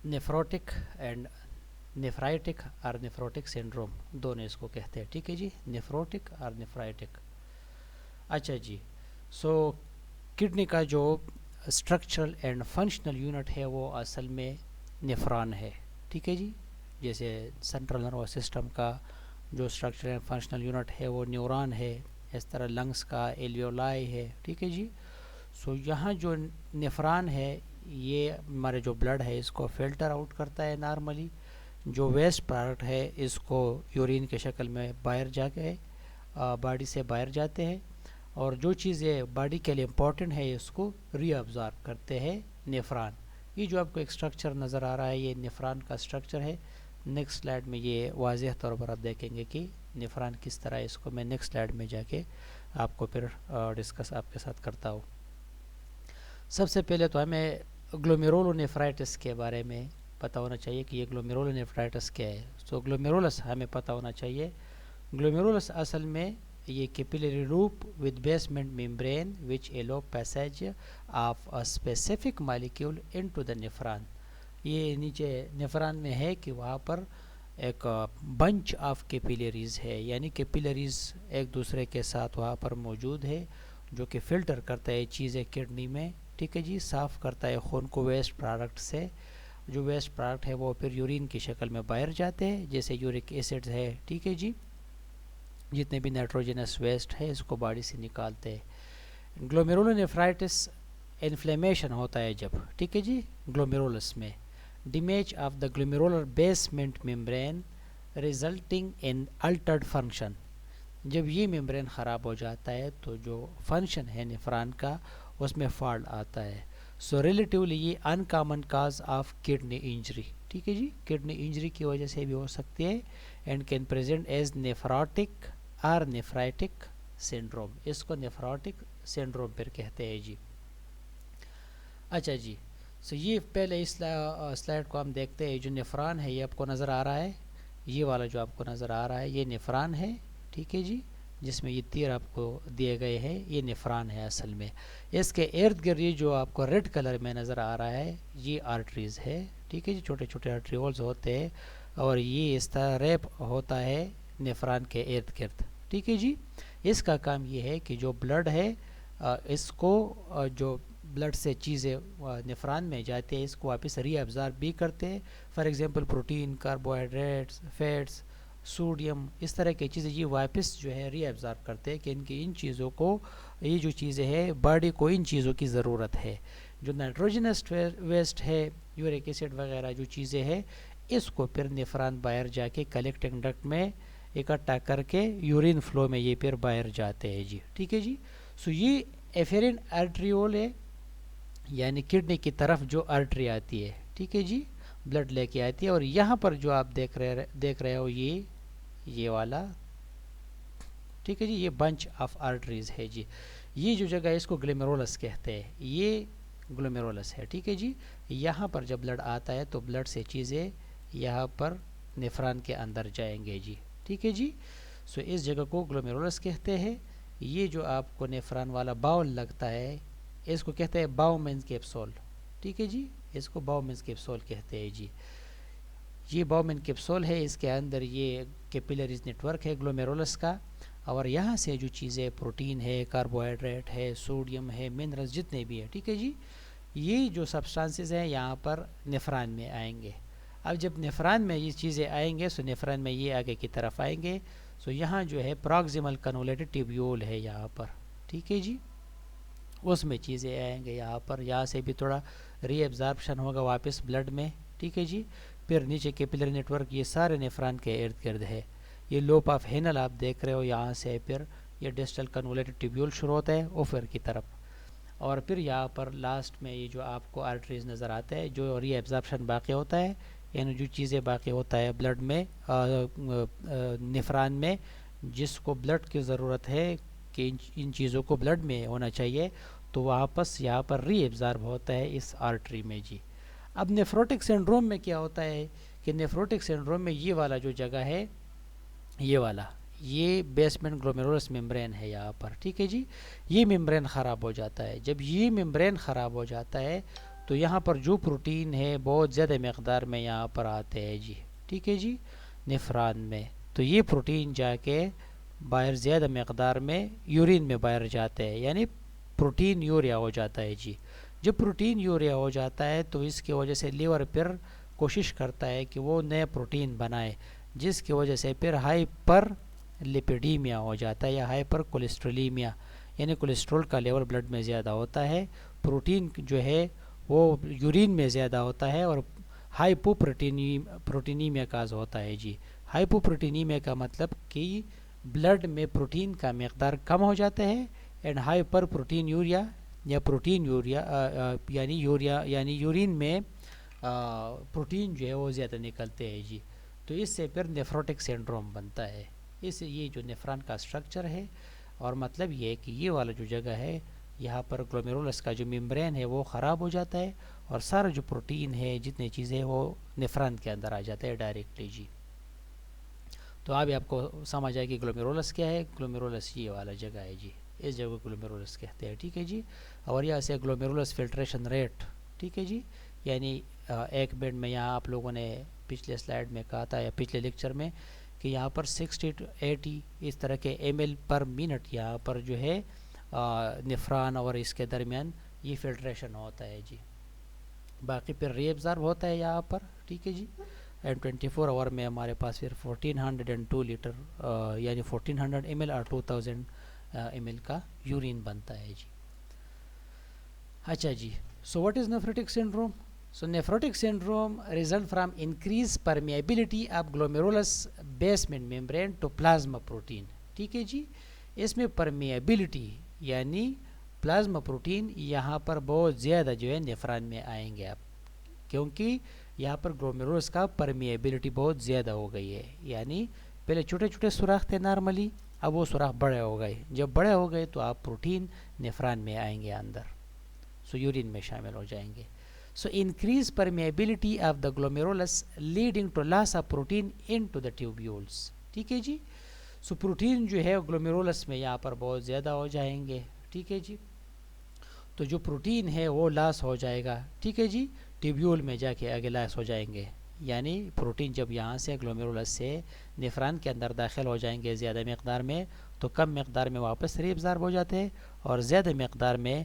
نیفروٹک and نیفرائٹک اور نیفروٹک syndrome دونوں اس کو کہتے ہیں. ٹھیک ہے جی, نیفروٹک اور نیفرائٹک. اچھا جی, سو کڈنی کا جو اسٹرکچرل اینڈ فنکشنل یونٹ ہے وہ اصل میں نیفران ہے. ٹھیک ہے جی, جیسے سینٹرل نروس سسٹم کا جو اسٹرکچرل اینڈ فنکشنل یونٹ ہے وہ نیوران ہے, اس طرح لنگس کا ایلیولائی ہے. ٹھیک ہے جی, سو یہاں جو نیفران ہے یہ ہمارے جو بلڈ ہے اس کو فلٹر آؤٹ کرتا ہے نارملی. جو ویسٹ پروڈکٹ ہے اس کو یورین کے شکل میں باہر جا کے باڈی سے باہر جاتے ہیں, اور جو چیزیں باڈی کے لیے امپورٹنٹ ہے اس کو ری ابزارب کرتے ہیں نیفران. یہ جو آپ کو ایک اسٹرکچر نظر آ رہا ہے یہ نیفران کا اسٹرکچر ہے. نیکسٹ سلائیڈ میں یہ واضح طور پر آپ دیکھیں گے کہ نیفران کس طرح, اس کو میں نیکسٹ سلائیڈ میں جا کے آپ کو پھر ڈسکس آپ کے ساتھ کرتا ہوں. سب سے پہلے تو ہمیں گلومیرولونیفرائٹس کے بارے میں پتہ ہونا چاہیے کہ یہ گلومیرولونیفرائٹس کیا ہے. سو گلومیرولس ہمیں پتہ ہونا چاہیے. گلومیرولس اصل میں یہ capillary loop with basement membrane which allow passage of a specific molecule into the nephron. یہ نیچے نیفران میں ہے کہ وہاں پر ایک بنچ آف کیپیلریز ہے, یعنی کیپیلریز ایک دوسرے کے ساتھ وہاں پر موجود ہے جو کہ فلٹر کرتا ہے چیزیں کڈنی میں. ٹھیک ہے جی, صاف کرتا ہے خون کو ویسٹ پروڈکٹ سے. جو ویسٹ پروڈکٹ ہے وہ پھر یورین کی شکل میں باہر جاتے ہیں, جیسے یورک ایسڈ ہے. ٹھیک ہے جی, جتنے بھی نائٹروجنس ویسٹ ہے اس کو باڈی سے نکالتے ہیں. گلومیرولونیفرائٹس انفلیمیشن ہوتا ہے جب. ٹھیک ہے جی, گلومیرولس میں damage of the glomerular basement membrane resulting in altered function. جب یہ ممبرین خراب ہو جاتا ہے تو جو فنکشن ہے نیفران کا اس میں فالٹ آتا ہے. سو ریلیٹیولی یہ uncommon cause of kidney injury. ٹھیک ہے جی, کڈنی انجری کی وجہ سے بھی ہو سکتی ہے, اینڈ کین پریزنٹ ایز نیفراٹک اور نیفرائٹک سنڈروم. اس کو نیفراٹک سنڈروم پر کہتے ہیں جی. اچھا جی, سو یہ پہلے اس سلائڈ کو ہم دیکھتے ہیں. جو نیفران ہے یہ آپ کو نظر آ رہا ہے, یہ والا جو آپ کو نظر آ رہا ہے یہ نیفران ہے. ٹھیک ہے جی, جس میں یہ تیر آپ کو دیے گئے ہیں یہ نیفران ہے اصل میں. اس کے ارد گرد یہ جو آپ کو ریڈ کلر میں نظر آ رہا ہے یہ آرٹریز ہے. ٹھیک ہے جی, چھوٹے چھوٹے آرٹریولز ہوتے ہیں اور یہ اس طرح ریپ ہوتا ہے نیفران کے ارد گرد. ٹھیک ہے جی, اس کا کام یہ ہے کہ جو بلڈ ہے اس کو جو بلڈ سے چیزیں نیفران میں جاتے ہیں اس کو واپس ری ابزارب بھی کرتے ہیں. For example protein, carbohydrates, fats, sodium, اس طرح کی چیزیں یہ واپس جو ہے ری ابزارب کرتے ہیں کہ ان چیزوں کو, یہ جو چیزیں ہیں باڈی کو ان چیزوں کی ضرورت ہے. جو نائٹروجنس ویسٹ ہے, یورک ایسڈ وغیرہ جو چیزیں ہیں اس کو پھر نیفران باہر جا کے کلیکٹنگ ڈکٹ میں اکٹھا کر کے یورین فلو میں یہ پھر باہر جاتے ہیں جی. ٹھیک ہے جی, سو یہ ایفیرین آرٹریول ہے, یعنی کڈنی کی طرف جو آرٹری آتی ہے. ٹھیک ہے جی, بلڈ لے کے آتی ہے, اور یہاں پر جو آپ دیکھ رہے ہو یہ والا. ٹھیک ہے جی, یہ بنچ آف آرٹریز ہے جی. یہ جو جگہ ہے اس کو گلیمیرولس کہتے ہیں, یہ گلومیرولس ہے. ٹھیک ہے جی, یہاں پر جب بلڈ آتا ہے تو بلڈ سے چیزیں یہاں پر نیفران کے اندر جائیں گے جی. ٹھیک ہے جی, سو اس جگہ کو گلومیرولس کہتے ہیں. یہ جو آپ کو نیفران والا باؤل لگتا ہے اس کو کہتے ہیں باؤمنز کیپسول. ٹھیک ہے جی, اس کو باؤمنز کیپسول کہتے ہیں جی. یہ باؤمن کیپسول ہے, اس کے اندر یہ کیپیلریز نیٹ ورک ہے گلومیرولس کا, اور یہاں سے جو چیزیں پروٹین ہے, کاربوہائیڈریٹ ہے, سوڈیم ہے, منرلز جتنے بھی ہیں. ٹھیک ہے جی, یہ جو سبسٹانسز ہیں یہاں پر نیفران میں آئیں گے. اب جب نیفران میں یہ چیزیں آئیں گے سو نیفران میں یہ آگے کی طرف آئیں گے. سو یہاں جو ہے پراکسیمل کنولیٹڈ ٹیبیول ہے یہاں پر. ٹھیک ہے جی, اس میں چیزیں آئیں گے یہاں پر, یہاں سے بھی تھوڑا ری ایبزارپشن ہوگا واپس بلڈ میں. ٹھیک ہے جی, پھر نیچے کیپیلری نیٹ ورک یہ سارے نیفران کے ارد گرد ہے. یہ لوپ آف ہینل آپ دیکھ رہے ہو, یہاں سے پھر یہ ڈسٹل کنولیٹڈ ٹیبیول شروع ہوتا ہے اوپر کی طرف, اور پھر یہاں پر لاسٹ میں یہ جو آپ کو آرٹریز نظر آتا ہے جو ری ایبزارپشن باقی ہوتا ہے, یعنی جو چیزیں باقی ہوتا ہے بلڈ میں نیفران میں جس کو بلڈ کی ضرورت ہے کہ ان چیزوں کو بلڈ میں ہونا چاہیے, تو واپس یہاں پر ری ایبزارب ہوتا ہے اس آرٹری میں جی. اب نیفروٹک سنڈروم میں کیا ہوتا ہے کہ نیفروٹک سنڈروم میں یہ والا جو جگہ ہے یہ والا, یہ بیسمنٹ گلومیرولس ممبرین ہے یہاں پر. ٹھیک ہے جی, یہ ممبرین خراب ہو جاتا ہے. جب یہ ممبرین خراب ہو جاتا ہے تو تو یہاں پر جو پروٹین ہے بہت زیادہ مقدار میں یہاں پر آتے ہیں جی، ٹھیک ہے جی، نفران میں. تو یہ پروٹین جا کے باہر زیادہ مقدار میں یورین میں باہر جاتے ہیں، یعنی پروٹین یوریا ہو جاتا ہے جی. جب پروٹین یوریا ہو جاتا ہے تو اس کی وجہ سے لیور پھر کوشش کرتا ہے کہ وہ نئے پروٹین بنائے، جس کی وجہ سے پھر ہائپر لیپیڈیمیا ہو جاتا ہے یا ہائپر کولیسٹرولیمیا، یعنی کولیسٹرول کا لیول بلڈ میں زیادہ ہوتا ہے، پروٹین جو ہے وہ یورین میں زیادہ ہوتا ہے اور ہائپو پروٹینیمیا کاز ہوتا ہے جی. ہائپو پروٹینیمیا کا مطلب کہ بلڈ میں پروٹین کا مقدار کم ہو جاتا ہے، اینڈ ہائپر پروٹین یوریا یا پروٹین یوریا یعنی یورین میں پروٹین جو ہے وہ زیادہ نکلتے ہیں جی. تو اس سے پھر نیفروٹک سنڈروم بنتا ہے. یہ جو نیفران کا سٹرکچر ہے، اور مطلب یہ ہے کہ یہ والا جو جگہ ہے یہاں پر گلومیرولس کا جو ممبرین ہے وہ خراب ہو جاتا ہے، اور سارا جو پروٹین ہے جتنی چیزیں وہ نیفران کے اندر آ جاتا ہے ڈائریکٹلی جی. تو ابھی آپ کو سمجھ آئے کہ گلومیرولس کیا ہے. گلومیرولس یہ والا جگہ ہے جی، اس جگہ گلومیرولس کہتے ہیں، ٹھیک ہے جی. اور یہاں سے گلومیرولس فلٹریشن ریٹ، ٹھیک ہے جی، یعنی ایک منٹ میں یہاں آپ لوگوں نے پچھلے سلائیڈ میں کہا تھا یا پچھلے لیکچر میں کہ یہاں پر 60 to 80 اس طرح کے ml پر منٹ یہاں پر جو ہے نفران اور اس کے درمیان یہ فلٹریشن ہوتا ہے جی. باقی پھر ری ایبزارب ہوتا ہے یہاں پر، ٹھیک ہے جی. اینڈ 24 آور میں ہمارے پاس پھر 1402 لیٹر یعنی 1400 ml اور 2000 ml کا یورین بنتا ہے جی. اچھا جی، so what is nephrotic syndrome? So nephrotic syndrome result from increased permeability of glomerulus basement membrane to plasma protein. ٹھیک ہے جی، اس میں permeability یعنی پلازما پروٹین یہاں پر بہت زیادہ جو ہے نیفران میں آئیں گے آپ، کیونکہ یہاں پر گلومیرولس کا permeability بہت زیادہ ہو گئی ہے. یعنی پہلے چھوٹے چھوٹے سوراخ تھے نارملی، اب وہ سوراخ بڑے ہو گئے. جب بڑے ہو گئے تو آپ پروٹین نیفران میں آئیں گے اندر، سو یورین میں شامل ہو جائیں گے. So increase permeability of the glomerulus leading to loss of protein into the tubules. ٹھیک ہے جی، سو پروٹین جو ہے گلومیرولس میں یہاں پر بہت زیادہ ہو جائیں گے، ٹھیک ہے جی. تو جو پروٹین ہے وہ لاس ہو جائے گا، ٹھیک ہے جی، ٹیبیول میں جا کے آگے لاس ہو جائیں گے. یعنی پروٹین جب یہاں سے گلومیرولس سے نیفران کے اندر داخل ہو جائیں گے زیادہ مقدار میں، تو کم مقدار میں واپس ری ایبزارب ہو جاتے ہیں اور زیادہ مقدار میں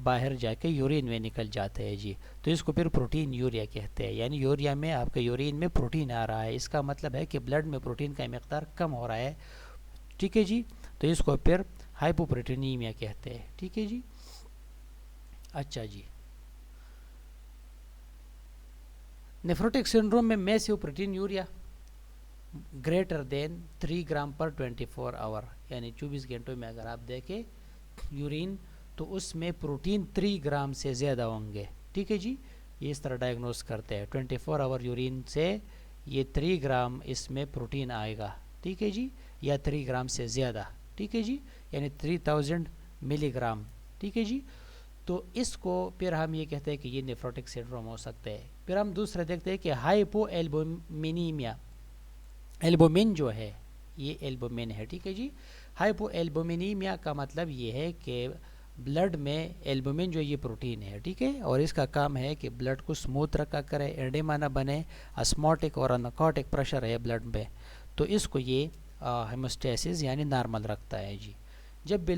باہر جا کے یورین میں نکل جاتے ہیں جی. تو اس کو پھر پروٹین یوریا کہتے ہیں. یعنی یوریا میں آپ کے یورین میں پروٹین آ رہا ہے، اس کا مطلب ہے کہ بلڈ میں پروٹین کا مقدار کم ہو رہا ہے، ٹھیک ہے جی. تو اس کو پھر ہائپوپروٹینیمیا کہتے ہیں، ٹھیک ہے جی. اچھا جی، نیفروٹک سنڈروم میں massive proteinuria greater than 3 gram per 24 hour, یعنی 24 گھنٹوں میں اگر آپ دیکھیں یورین تو اس میں پروٹین 3 گرام سے زیادہ ہوں گے، ٹھیک ہے جی. یہ اس طرح ڈائگنوز کرتے ہیں 24 آور یورین سے یہ 3 گرام اس میں پروٹین آئے گا، ٹھیک ہے جی، یا 3 گرام سے زیادہ، ٹھیک ہے جی، یعنی 3000 ملی گرام، ٹھیک ہے جی. تو اس کو پھر ہم یہ کہتے ہیں کہ یہ نیفروٹک سنڈروم ہو سکتا ہے. پھر ہم دوسرا دیکھتے ہیں کہ ہائپو ایلبومینیمیا، ایلبومین جو ہے یہ ایلبومین ہے، ٹھیک ہے جی. ہائپو ایلبومینیمیا کا مطلب یہ ہے کہ بلڈ میں ایلبومین جو یہ پروٹین ہے، ٹھیک ہے، اور اس کا کام ہے کہ بلڈ کو سموتھ رکھا کرے، ایڈیما نہ بنے، اسموٹک اور انکوٹک پریشر ہے بلڈ میں، تو اس کو یہ ہیموسٹیسس یعنی نارمل رکھتا ہے جی. جب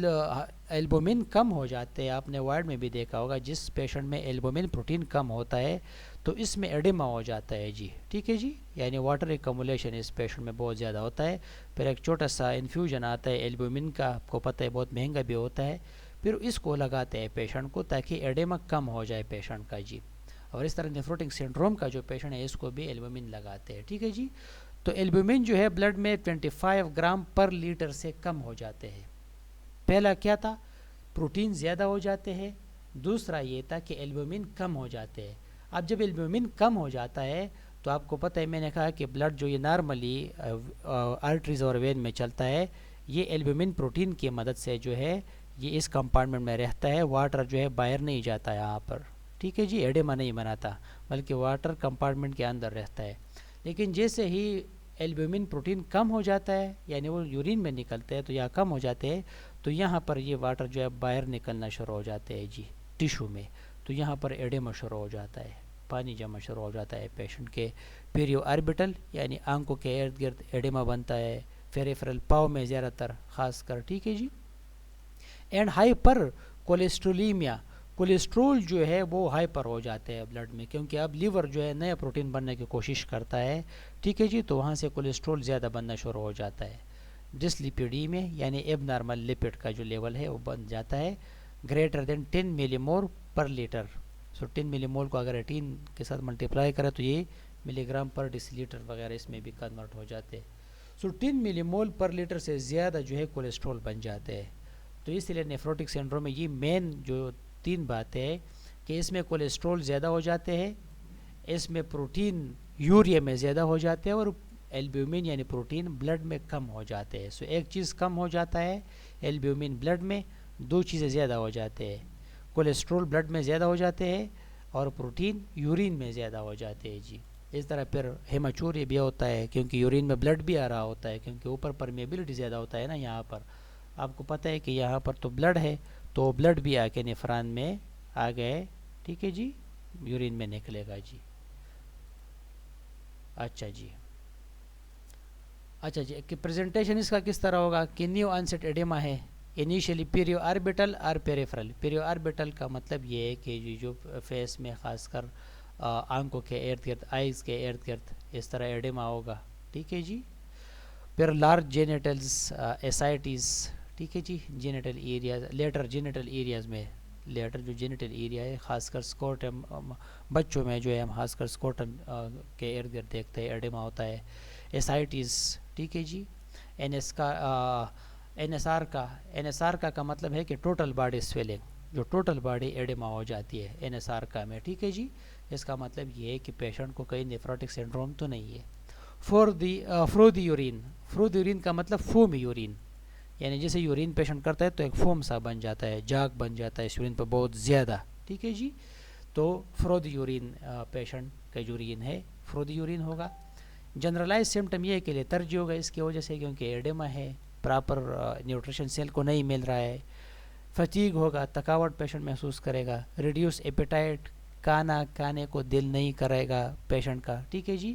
ایلبومین کم ہو جاتے ہیں، آپ نے وارڈ میں بھی دیکھا ہوگا جس پیشنٹ میں ایلبومین پروٹین کم ہوتا ہے تو اس میں ایڈیما ہو جاتا ہے جی، ٹھیک ہے جی، یعنی واٹر ایکومولیشن اس پیشنٹ میں بہت زیادہ ہوتا ہے. پھر ایک چھوٹا سا انفیوژن آتا ہے ایلبومین کا، آپ کو پتہ ہے بہت مہنگا بھی ہوتا ہے، پھر اس کو لگاتے ہیں پیشنٹ کو تاکہ ایڈیما کم ہو جائے پیشنٹ کا جی. اور اس طرح نیفروٹک سنڈروم کا جو پیشنٹ ہے اس کو بھی ایلبومین لگاتے ہیں، ٹھیک ہے جی. تو ایلبومین جو ہے بلڈ میں 25 گرام پر لیٹر سے کم ہو جاتے ہیں. پہلا کیا تھا؟ پروٹین زیادہ ہو جاتے ہیں، دوسرا یہ تھا کہ ایلبومین کم ہو جاتے ہیں. اب جب ایلبومین کم ہو جاتا ہے تو آپ کو پتہ ہے میں نے کہا کہ بلڈ جو یہ نارملی آرٹریز اور وین میں چلتا ہے یہ ایلبومین پروٹین کی مدد سے جو ہے یہ اس کمپارٹمنٹ میں رہتا ہے، واٹر جو ہے باہر نہیں جاتا یہاں پر، ٹھیک ہے جی، ایڈیما نہیں بناتا بلکہ واٹر کمپارٹمنٹ کے اندر رہتا ہے. لیکن جیسے ہی ایلبومین پروٹین کم ہو جاتا ہے یعنی وہ یورین میں نکلتے ہیں تو یا کم ہو جاتے ہیں تو یہاں پر یہ واٹر جو ہے باہر نکلنا شروع ہو جاتے ہیں جی ٹیشو میں. تو یہاں پر ایڈیما شروع ہو جاتا ہے، پانی جمع شروع ہو جاتا ہے پیشنٹ کے پیریو آربیٹل یعنی آنکھوں کے ارد گرد ایڈیما بنتا ہے، فیریفرل پاؤں میں زیادہ تر خاص کر، ٹھیک ہے جی. اینڈ ہائپر کولیسٹرولیمیا، کولیسٹرول جو ہے وہ ہائپر ہو جاتے ہیں بلڈ میں، کیونکہ اب لیور جو ہے نیا پروٹین بننے کی کوشش کرتا ہے، ٹھیک ہے جی. تو وہاں سے کولیسٹرول زیادہ بننا شروع ہو جاتا ہے. ڈسلیپیڈیمیا یعنی ایب نارمل لپڈ کا جو لیول ہے وہ بن جاتا ہے گریٹر دین 10 ملی مول پر لیٹر. سو 10 ملی مول کو اگر 18 کے ساتھ ملٹیپلائی کرے تو یہ ملی گرام پر ڈیسی لیٹر وغیرہ اس میں بھی کنورٹ ہو جاتے ہیں. سو 10 ملی مول پر لیٹر سے زیادہ جو ہے کولیسٹرول بن جاتے ہیں. تو اس لیے نیفروٹک سنڈروم میں یہ مین جو 3 باتیں ہے کہ اس میں کولیسٹرول زیادہ ہو جاتے ہیں، اس میں پروٹین یوریا میں زیادہ ہو جاتے ہیں، اور البیومین یعنی پروٹین بلڈ میں کم ہو جاتے ہیں. سو ایک چیز کم ہو جاتا ہے البیومین بلڈ میں، 2 چیزیں زیادہ ہو جاتے ہیں، کولیسٹرول بلڈ میں زیادہ ہو جاتے ہیں اور پروٹین یورین میں زیادہ ہو جاتے ہیں جی. اس طرح پھر ہیماچوریا بھی ہوتا ہے کیونکہ یورین میں بلڈ بھی آ رہا ہوتا ہے، کیونکہ اوپر پرمیبلٹی زیادہ ہوتا ہے نا. یہاں پر آپ کو پتہ ہے کہ یہاں پر تو بلڈ ہے، تو بلڈ بھی آ کے نیفران میں آ گئے، ٹھیک ہے جی، یورین میں نکلے گا جی. اچھا جی، اچھا جی کہ پریزنٹیشن اس کا کس طرح ہوگا کہ نیو آنسٹ ایڈیما ہے انیشیلی پیریو آربیٹل اور پیریفرل. پیریو آربیٹل کا مطلب یہ ہے کہ جو فیس میں خاص کر آنکھوں کے ارد گرد، آئیز کے ارد گرد اس طرح ایڈیما ہوگا، ٹھیک ہے جی. پھر لارج جینیٹلز ایسائٹیز، ٹھیک ہے جی، genital areas, later genital areas میں، لیٹر جو جینیٹل ایریا ہے خاص کر سکوٹم بچوں میں جو ہے ہم خاص کر سکوٹم کے ارد گرد دیکھتے ہیں ایڈیما ہوتا ہے. ایسائٹیز، ٹھیک ہے جی. این ایس آر کا مطلب ہے کہ ٹوٹل باڈی سویلنگ، جو ٹوٹل باڈی ایڈیما ہو جاتی ہے این ایس آر کا میں، ٹھیک ہے جی. اس کا مطلب یہ ہے کہ پیشنٹ کو کئی نیفروٹک سنڈروم تو نہیں ہے. فرو دی یورین کا مطلب فوم یورین، یعنی جیسے یورین پیشنٹ کرتا ہے تو ایک فوم سا بن جاتا ہے، جاگ بن جاتا ہے اس یورین پہ بہت زیادہ، ٹھیک ہے جی. تو فرود یورین پیشنٹ کا یورین ہے، فرود یورین ہوگا. جنرلائز سمٹم یہ ہے کہ لیترجی ہوگا اس کی وجہ سے کیونکہ ایڈیما ہے، پراپر نیوٹریشن سیل کو نہیں مل رہا ہے. فٹیگ ہوگا، تھکاوٹ پیشنٹ محسوس کرے گا. ریڈیوس ایپیٹائٹ، کھانے کو دل نہیں کرے گا پیشنٹ کا، ٹھیک ہے جی،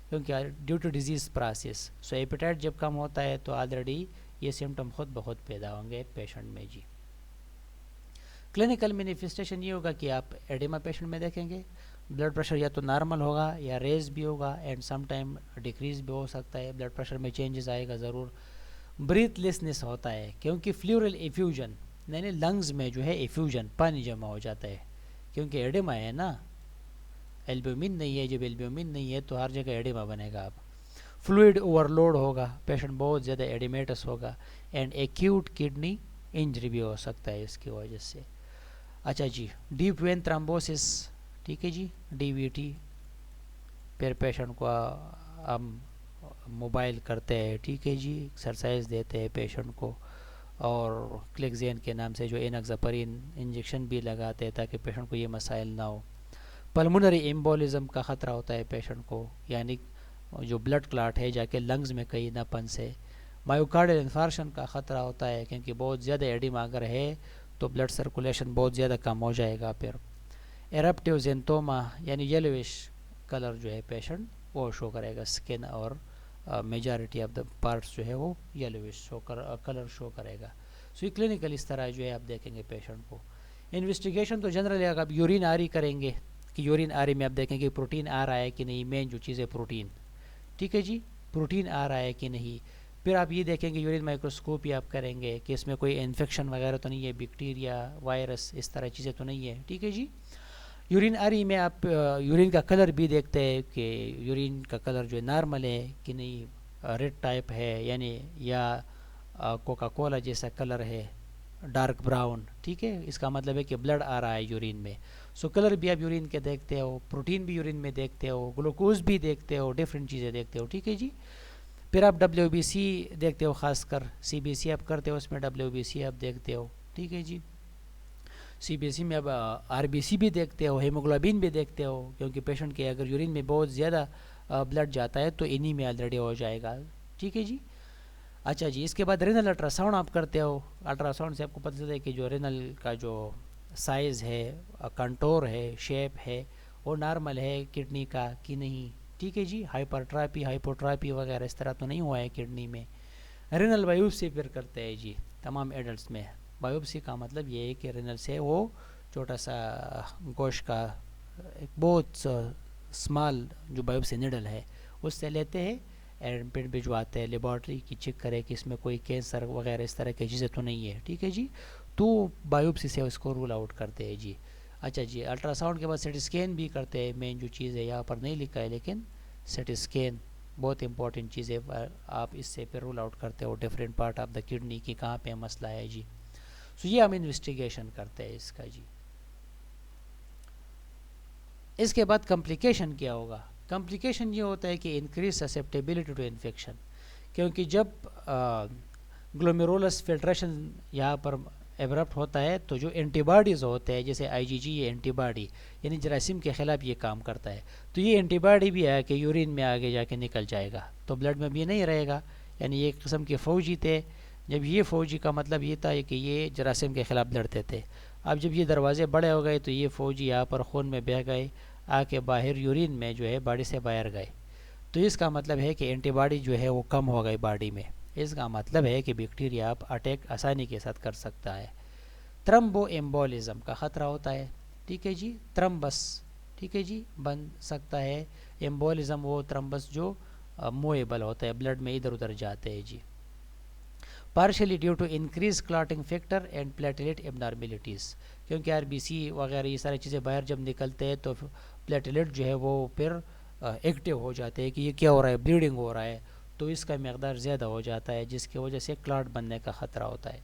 کیونکہ due to disease process. So appetite جب کم ہوتا ہے تو آلریڈی یہ سمٹم خود بخود پیدا ہوں گے پیشنٹ میں جی. کلینکل مینیفیسٹیشن یہ ہوگا کہ آپ ایڈیما پیشنٹ میں دیکھیں گے، بلڈ پریشر یا تو نارمل ہوگا یا ریز بھی ہوگا اینڈ سم ٹائم ڈیکریز بھی ہو سکتا ہے، بلڈ پریشر میں چینجز آئے گا ضرور. بریتھ لیسنس ہوتا ہے کیونکہ فلیورل ایفیوژن یعنی لنگز میں جو ہے ایفیوژن پانی جمع ہو جاتا ہے کیونکہ ایڈیما ہے نا، البیومین نہیں ہے. جب البیومین نہیں ہے تو ہر جگہ ایڈیما بنے گا. اب فلوئڈ اوور لوڈ ہوگا، پیشنٹ بہت زیادہ ایڈیمیٹس ہوگا اینڈ ایکیوٹ کڈنی انجری بھی ہو سکتا ہے اس کی وجہ سے. اچھا جی، ڈیپ وین تھرمبوسس، ٹھیک ہے جی، ڈی وی ٹی. پھر پیشنٹ کو ہم موبائل کرتے ہیں، ٹھیک ہے جی، ایکسرسائز دیتے ہیں پیشنٹ کو، اور کلیکزین کے نام سے جو انگزاپرین انجیکشن بھی لگاتے ہیں تاکہ پیشنٹ کو یہ مسائل نہ ہو. پلمونری ایمبولزم کا خطرہ ہوتا ہے پیشنٹ کو، یعنی جو بلڈ کلاٹ ہے جا کے لنگز میں کہیں نہ پنسے. مایوکارڈل انفارکشن کا خطرہ ہوتا ہے کیونکہ بہت زیادہ ایڈیما اگر ہے تو بلڈ سرکولیشن بہت زیادہ کم ہو جائے گا. پھر ایرپٹیو زینتوما یعنی یلوش کلر جو ہے پیشنٹ وہ شو کرے گا اسکن، اور میجارٹی آف دا پارٹس جو ہے وہ یلوش کلر شو کرے گا. سو یہ کلینکل اس طرح جو ہے آپ دیکھیں گے پیشنٹ کو. انویسٹیگیشن تو جنرلی اگر آپ یورین آری کریں گے کہ یورین آری میں آپ دیکھیں گے پروٹین آ رہا ہے کہ نہیں، مین جو چیز ہے پروٹین، ٹھیک ہے جی، پروٹین آ رہا ہے کہ نہیں. پھر آپ یہ دیکھیں گے یورین مائکروسکوپی آپ کریں گے کہ اس میں کوئی انفیکشن وغیرہ تو نہیں ہے، بیکٹیریا وائرس اس طرح چیزیں تو نہیں ہے، ٹھیک ہے جی. یورین آری میں آپ یورین کا کلر بھی دیکھتے ہیں کہ یورین کا کلر جو ہے نارمل ہے کہ نہیں، ریڈ ٹائپ ہے یعنی یا کوکا کولا جیسا کلر ہے، ڈارک براؤن، ٹھیک ہے. اس کا مطلب ہے کہ بلڈ آ رہا ہے یورین میں. سو کلر بھی آپ یورین کے دیکھتے ہو، پروٹین بھی یورین میں دیکھتے ہو، گلوکوز بھی دیکھتے ہو، ڈفرینٹ چیزیں دیکھتے ہو، ٹھیک ہے جی. پھر آپ ڈبلیو بی سی دیکھتے ہو، خاص کر سی بی سی آپ کرتے ہو، اس میں ڈبلیو بی سی آپ دیکھتے ہو، ٹھیک ہے جی. سی بی سی میں اب آر بی سی بھی دیکھتے ہو، ہیموگلوبین بھی دیکھتے ہو، کیونکہ پیشنٹ کے اگر یورین میں بہت زیادہ بلڈ جاتا ہے تو انہی میں آلریڈی ہو جائے گا، ٹھیک ہے جی. اچھا جی، اس کے بعد رینل الٹرا ساؤنڈ آپ کرتے ہو. الٹرا ساؤنڈ سے آپ کو پتہ چلتا ہے کہ جو رینل کا جو سائز ہے، کنٹور ہے، شیپ ہے، وہ نارمل ہے کڈنی کا کہ نہیں. ٹھیک ہے جی. ہائپرٹرافی، ہائپوٹرافی وغیرہ اس طرح تو نہیں ہوا ہے کڈنی میں. رینل بایوپسی پھر کرتے ہیں جی تمام ایڈلٹس میں. بایوپسی کا مطلب یہ ہے کہ رینل سے وہ چھوٹا سا گوشت کا ایک بہت اسمال جو بایوپسی نیڈل ہے اس سے لیتے ہیں اینڈ پھر بھجواتے ہیں لیبارٹری کی چیک کرے کہ اس میں کوئی کینسر وغیرہ اس طرح کی چیزیں تو نہیں ہے. ٹھیک ہے جی. تو بایوپسی سے اس کو رول آؤٹ کرتے ہیں جی. اچھا جی. الٹرا ساؤنڈ کے بعد سی ٹی اسکین بھی کرتے ہیں. مین جو چیز ہے یہاں پر نہیں لکھا ہے لیکن سی ٹی اسکین بہت امپورٹنٹ چیز ہے. آپ اس سے پھر رول آؤٹ کرتے ہو different part of the kidney کی کہاں پہ مسئلہ ہے جی. سو یہ ہم انویسٹیگیشن کرتے ہیں اس کا جی. اس کے بعد کمپلیکیشن کیا ہوگا؟ کمپلیکیشن یہ ہوتا ہے کہ انکریز سسیپٹیبلٹی ٹو انفیکشن، کیونکہ جب گلومیرولس فلٹریشن یہاں پر ایبرپٹ ہوتا ہے تو جو اینٹی باڈیز ہوتے ہیں جیسے آئی جی جی، یہ اینٹی باڈی یعنی جراثیم کے خلاف یہ کام کرتا ہے. تو یہ اینٹی باڈی بھی ہے کہ یورین میں آگے جا کے نکل جائے گا تو بلڈ میں بھی نہیں رہے گا. یعنی ایک قسم کے فوجی تھے. جب یہ فوجی کا مطلب یہ تھا کہ یہ جراثیم کے خلاف لڑتے تھے. اب جب یہ دروازے بڑے ہو گئے تو یہ فوجی یہاں پر خون میں بہہ گئے، آ کے باہر یورین میں جو ہے باڈی سے باہر گئے. تو اس کا مطلب ہے کہ اینٹی باڈی جو ہے وہ کم ہو گئی باڈی میں. اس کا مطلب ہے کہ بیکٹیریا آپ اٹیک آسانی کے ساتھ کر سکتا ہے. تھرمبو ایمبولزم کا خطرہ ہوتا ہے. ٹھیک ہے جی. تھرمبس ٹھیک ہے جی بن سکتا ہے. ایمبولزم وہ تھرمبس جو مویبل ہوتا ہے، بلڈ میں ادھر ادھر جاتے ہیں جی. Partially due to increase clotting factor and platelet abnormalities, کیونکہ آر بی سی وغیرہ یہ ساری چیزیں باہر جب نکلتے ہیں تو پلیٹلیٹ جو ہے وہ پھر ایکٹیو ہو جاتے ہیں کہ یہ کیا ہو رہا ہے، بلیڈنگ ہو رہا ہے، تو اس کا مقدار زیادہ ہو جاتا ہے جس کی وجہ سے کلاٹ بننے کا خطرہ ہوتا ہے.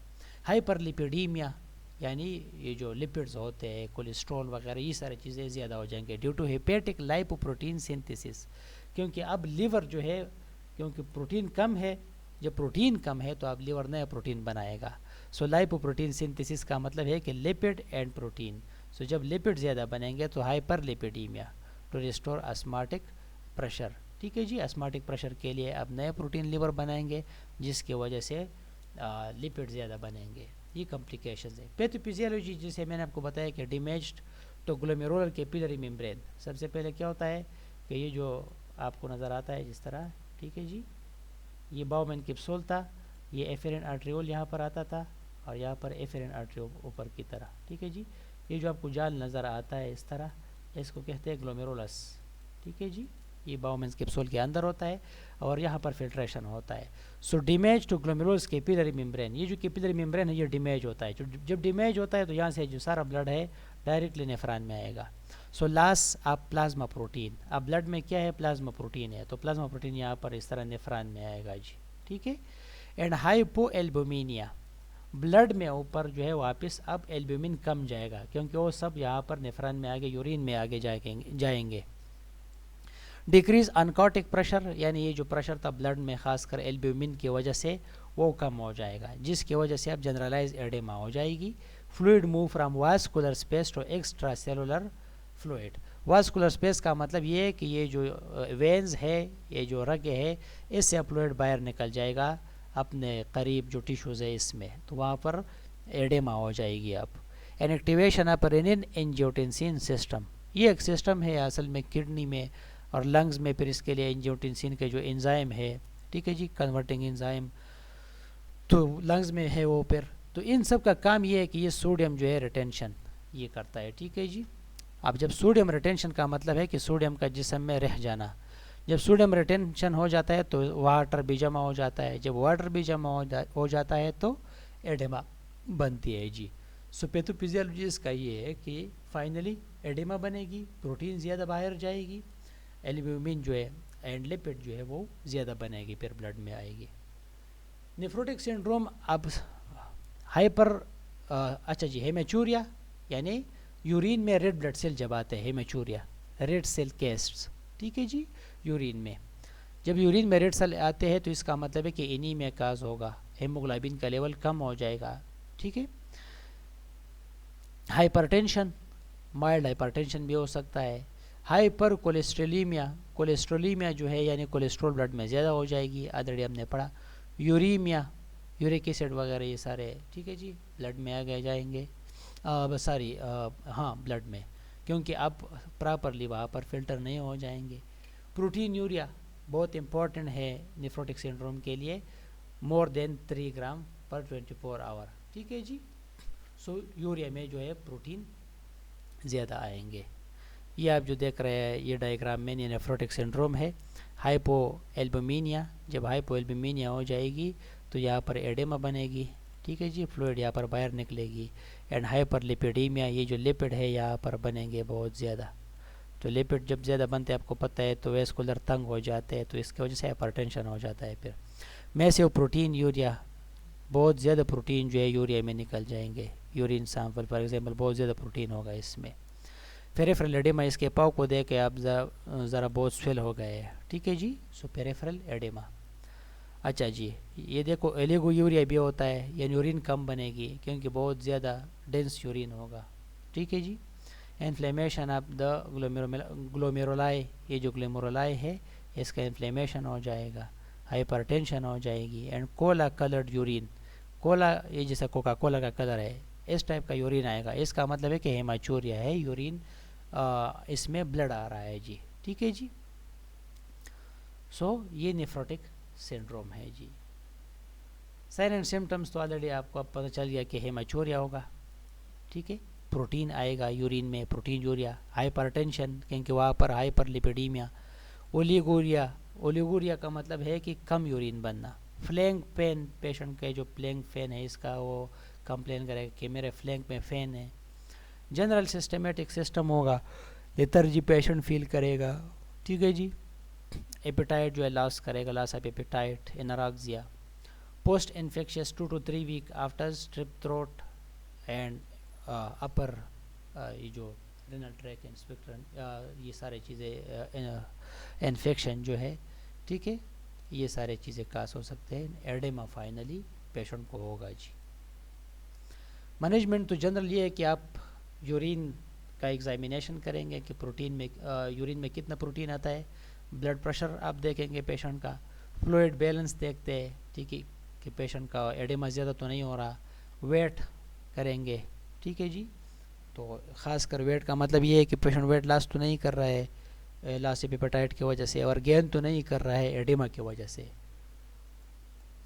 ہائپر لیپیڈیمیا یعنی یہ جو لپڈز ہوتے ہیں، کولیسٹرول وغیرہ یہ ساری چیزیں زیادہ ہو جائیں گے ڈیو ٹو ہیپیٹک لائپوپروٹین سنتھسس، کیونکہ اب لیور جو ہے کیونکہ پروٹین کم ہے، جب پروٹین کم ہے تو اب لیور نیا پروٹین بنائے گا. سو لائپوپروٹین سنتھسس کا مطلب ہے کہ لپڈ اینڈ پروٹین. سو جب لپڈ زیادہ بنیں گے تو ہائپر لیپیڈیمیا ٹو ریسٹور اسماٹک پریشر. ٹھیک ہے جی. اسماٹک پریشر کے لیے اب نئے پروٹین لیور بنائیں گے جس کی وجہ سے لپڈ زیادہ بنیں گے. یہ کمپلیکیشنز ہے. پیتھوفیزیولوجی جسے میں نے آپ کو بتایا کہ ڈیمیجڈ تو گلومیرولر کیپیلری ممبرین. سب سے پہلے کیا ہوتا ہے کہ یہ جو آپ کو نظر آتا ہے جس طرح، ٹھیک ہے جی، یہ باؤمن کیپسول تھا، یہ ایفیرین آرٹریول یہاں پر آتا تھا اور یہاں پر ایفیرین آرٹریول اوپر کی طرح. ٹھیک ہے جی. یہ جو آپ کو جال نظر آتا ہے اس طرح، اس کو کہتے ہیں گلومیرولس. ٹھیک ہے جی. یہ باؤمنس کیپسول کے اندر ہوتا ہے اور یہاں پر فلٹریشن ہوتا ہے. سو ڈیمیج ٹو گلومیرولس کیپیلری ممبرین، یہ جو کیپیلری ممبرین ہے یہ ڈیمیج ہوتا ہے. جب ڈیمیج ہوتا ہے تو یہاں سے جو سارا بلڈ ہے ڈائریکٹلی نیفران میں آئے گا. سو لاس آف پلازما پروٹین، اب بلڈ میں کیا ہے، پلازما پروٹین ہے، تو پلازما پروٹین یہاں پر اس طرح نیفران میں آئے گا جی. ٹھیک ہے. اینڈ ہائپو ایلبومینیا، بلڈ میں اوپر جو ہے واپس اب ایلبومین کم جائے گا کیونکہ وہ سب یہاں پر نیفران میں آگے یورین میں آگے جائیں گے. ڈیکریز انکارٹک پریشر، یعنی یہ جو پریشر تھا بلڈ میں خاص کر ایلبومین کی وجہ سے وہ کم ہو جائے گا جس کی وجہ سے اب جنرلائز ایڈیما ہو جائے گی. Fluid move from vascular space to extra cellular fluid. Vascular space کا مطلب یہ ہے کہ یہ جو وینز ہے، یہ جو رگیں ہے، اس سے فلوئڈ باہر نکل جائے گا اپنے قریب جو ٹیشوز ہے اس میں، تو وہاں پر ایڈیما ہو جائے گی. اب این ایکٹیویشن آف رینین انجیوٹنسین سسٹم، یہ ایک سسٹم ہے اصل میں کڈنی میں اور لنگز میں. پھر اس کے لیے انجیوٹنسین کے جو انزائم ہے، ٹھیک ہے جی، کنورٹنگ انزائم، تو لنگز میں ہے وہ. پھر تو ان سب کا کام یہ ہے کہ یہ سوڈیم جو ہے ریٹینشن یہ کرتا ہے. ٹھیک ہے جی. اب جب سوڈیم ریٹینشن کا مطلب ہے کہ سوڈیم کا جسم میں رہ جانا. جب سوڈیم ریٹینشن ہو جاتا ہے تو واٹر بھی جمع ہو جاتا ہے. جب واٹر بھی جمع ہو جاتا ہے تو ایڈیما بنتی ہے جی. سو پیتھوفیزیولوجی کا یہ ہے کہ فائنلی ایڈیما بنے گی، پروٹین زیادہ باہر جائے گی، ایلبیومین جو ہے اینڈ لپڈ جو ہے وہ زیادہ بنے گی، پھر بلڈ میں آئے گی. نیفروٹک سنڈروم اب ہائپر اچھا جی، ہیمیچوریا یعنی یورین میں ریڈ بلڈ سیل جب آتے ہیں، ہیمیچوریا ریڈ سیل کیسٹس. ٹھیک ہے جی. یورین میں جب یورین میں ریڈ سیل آتے ہیں تو اس کا مطلب ہے کہ انیمیا کاز ہوگا، ہیموگلوبن کا لیول کم ہو جائے گا. ٹھیک ہے. Hyper tension, mild hyper tension بھی ہو سکتا ہے. ہائپر کولیسٹرولیمیا، کولیسٹرولیمیا جو ہے یعنی کولیسٹرول بلڈ میں زیادہ ہو جائے گی، آلریڈی ہم نے پڑھا. یوریمیا، یورک ایسڈ وغیرہ یہ سارے ٹھیک ہے جی بلڈ میں آگے جائیں گے. ساری ہاں بلڈ میں، کیونکہ اب پراپرلی وہاں پر فلٹر نہیں ہو جائیں گے. پروٹین یوریا بہت امپورٹنٹ ہے نیفروٹک سنڈروم کے لیے، مور دین 3 گرام پر 24 آور. ٹھیک ہے جی. سو یوریا میں جو ہے پروٹین زیادہ آئیں گے. یہ آپ جو دیکھ رہے ہیں یہ ڈائیگرام میں نیفروٹک سنڈروم ہے. ہائپو ایلبومینیا، جب ہائپو ایلبومینیا ہو جائے گی تو یہاں پر ایڈیما بنے گی. ٹھیک ہے جی. فلوئڈ یہاں پر باہر نکلے گی. اینڈ ہائپر لیپیڈیمیا، یہ جو لیپڈ ہے یہاں پر بنیں گے بہت زیادہ. تو لیپڈ جب زیادہ بنتے ہیں آپ کو پتہ ہے تو ویسکولر تنگ ہو جاتے ہیں، تو اس کی وجہ سے ہائپر ٹینشن ہو جاتا ہے. پھر میسیو پروٹین یوریا، بہت زیادہ پروٹین جو ہے یوریا میں نکل جائیں گے. یورین سیمپل فار ایگزامپل بہت زیادہ پروٹین ہوگا اس میں. پیریفرل ایڈیما، اس کے پاؤ کو دیکھ کے آپ ذرا بہت سویل ہو گئے ہیں. ٹھیک ہے جی. سو پیریفرل ایڈیما. اچھا جی. یہ دیکھو ایلیگو یوریا بھی ہوتا ہے، یعنی یورین کم بنے گی کیونکہ بہت زیادہ ڈینس یورین ہوگا. ٹھیک ہے جی. انفلیمیشن آف دا گلومیرولائی، یہ جو گلومیرولائی ہے اس کا انفلیمیشن ہو جائے گا، ہائپر ٹینشن ہو جائے گی. اینڈ کولا کلرڈ یورین، کولا یہ جیسا کوکا کولا کا کلر ہے اس ٹائپ کا یورین آئے گا. اس کا مطلب ہے کہ ہیماچوریا ہے، یورین اس میں بلڈ آ رہا ہے جی. ٹھیک ہے جی. سو یہ نیفروٹک سنڈروم ہے جی. سائن اینڈ سمٹمس تو آلریڈی آپ کو اب پتہ چل گیا کہ ہیماچوریا ہوگا. ٹھیک ہے. پروٹین آئے گا یورین میں، پروٹین یوریا. ہائپر ٹینشن کیونکہ وہاں پر ہائپر لیپیڈیمیا. اولیگوریا، اولیگوریا کا مطلب ہے کہ کم یورین بننا. فلینک پین، پیشنٹ کے جو فلینک پین ہے اس کا وہ کمپلین کرے کہ میرے فلینک میں فین ہے. جنرل سسٹمیٹک سسٹم ہوگا، لیترجی پیشنٹ فیل کرے گا. ٹھیک ہے جی. ایپیٹائٹ جو ہے لاس کرے گا، loss of appetite. Anorexia. Post infectious 2 to 3 week after strep throat and upper, یہ جو رینل ٹریک انسپیکٹر، یہ سارے چیزیں انفیکشن جو ہے. ٹھیک ہے. یہ سارے چیزیں کاس ہو سکتے ہیں. ایڈیما فائنلی پیشنٹ کو ہوگا جی. مینجمنٹ تو جنرل یہ ہے کہ آپ یورین کا ایگزامینیشن کریں گے کہ پروٹین میں یورین میں کتنا پروٹین آتا ہے. بلڈ پریشر آپ دیکھیں گے پیشنٹ کا. فلوئڈ بیلنس دیکھتے ہیں. ٹھیک ہے کہ پیشنٹ کا ایڈیما زیادہ تو نہیں ہو رہا. ویٹ کریں گے. ٹھیک ہے جی. تو خاص کر ویٹ کا مطلب یہ ہے کہ پیشنٹ ویٹ لاس تو نہیں کر رہا ہے لاس ایپیٹائٹ کی وجہ سے، اور گین تو نہیں کر رہا ہے ایڈیما کی وجہ سے.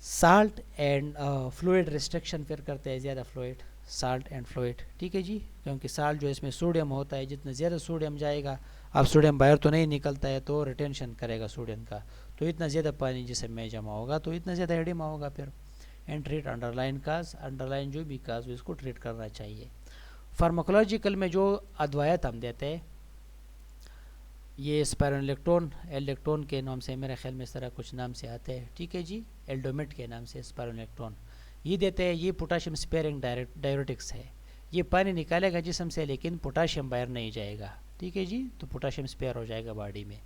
سالٹ اینڈ فلوئڈ ریسٹرکشن پھر کرتے ہیں، زیادہ فلوئڈ، سالٹ اینڈ فلوئڈ. ٹھیک ہے جی. کیونکہ سالٹ جو اس میں سوڈیم ہوتا ہے، جتنا زیادہ سوڈیم جائے گا، اب سوڈیم باہر تو نہیں نکلتا ہے تو ریٹینشن کرے گا سوڈیم کا، تو اتنا زیادہ پانی جسم میں جمع ہوگا تو اتنا زیادہ ایڈیما ہوگا. پھر and treat underline cause, underline جو بھی کاز ہو اس کو ٹریٹ کرنا چاہیے. فارماکولوجیکل میں جو ادوائیت ہم دیتے ہیں، یہ اسپائرونلیکٹون، ایلیکٹون کے نام سے میرے خیال میں اس طرح کچھ نام سے آتے ہیں. ٹھیک ہے جی. ایلڈومیٹ کے نام سے اسپائرونلیکٹون یہ دیتے ہیں. یہ پوٹاشیم اسپیئرنگ ڈائیورٹکس ہے. یہ پانی نکالے گا جسم سے لیکن پوٹاشیم باہر نہیں جائے گا. ٹھیک ہے جی. تو پوٹاشیم اسپیئر ہو جائے گا باڈی میں.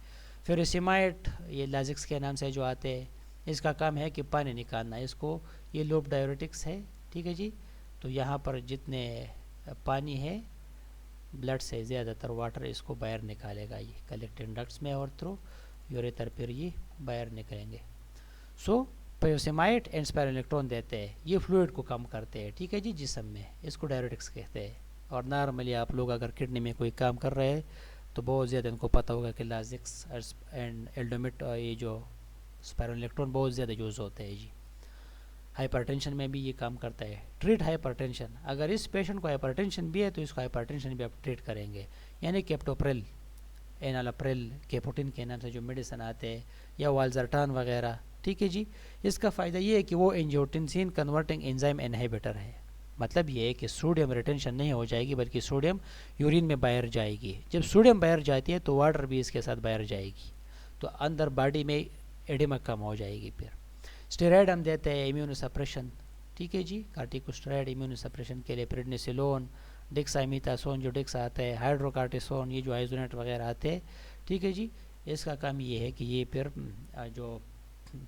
پھر سیمائٹ، یہ لازکس کے نام سے جو آتے ہیں، اس کا کام ہے کہ پانی نکالنا. اس کو یہ لوپ ڈائیورٹکس ہے. ٹھیک ہے جی. تو یہاں پر جتنے پانی ہے بلڈ سے زیادہ تر واٹر اس کو باہر نکالے گا، یہ کلیکٹنگ ڈکٹس میں اور تھرو یوریتر پھر یہ باہر نکلیں گے. سو پیوسیمائٹ اینڈ اسپائرونلیکٹون دیتے ہیں. یہ فلوئڈ کو کم کرتے ہیں. ٹھیک ہے جی. جسم میں اس کو ڈائیورٹکس کہتے ہیں. اور نارملی آپ لوگ اگر کڈنی میں کوئی کام کر رہے ہیں تو بہت زیادہ ان کو پتہ ہوگا کہ لازکس اینڈ ایلڈومیٹ، یہ جو اسپائرونلیکٹون بہت زیادہ یوز ہوتے ہیں جی. ہائپر ٹینشن میں بھی یہ کام کرتا ہے. ٹریٹ ہائپر ٹینشن، اگر اس پیشنٹ کو ہائپر ٹینشن بھی ہے تو اس کو ہائپر ٹینشن بھی آپ ٹریٹ کریں گے. یعنی کیپٹوپریل، اینالاپریل، کیپوٹین کے نام سے جو میڈیسن آتے ہیں، یا والزرٹان وغیرہ. ٹھیک ہے جی. اس کا فائدہ یہ ہے کہ وہ انجیوٹنسین کنورٹنگ انزائم انہیبیٹر ہے. مطلب یہ ہے کہ سوڈیم ریٹینشن نہیں ہو جائے گی بلکہ سوڈیم یورین میں باہر جائے گی. جب سوڈیم باہر جاتی ہے تو واٹر بھی اس کے ساتھ باہر جائے گی، تو اندر باڈی میں ایڈیما کم ہو جائے گی. پھر اسٹیرائڈ ہم دیتے ہیں امیون سپریشن. ٹھیک ہے جی. کارٹیکوسٹیرائڈ امیون سپریشن کے لیے پریڈنیسیلون، ڈیکسامیتاسون جو ڈیکس آتا ہے، ہائیڈروکارٹیسون، یہ جو آئزونیٹ وغیرہ آتے ہیں. ٹھیک ہے جی. اس کا کام یہ ہے کہ یہ پھر جو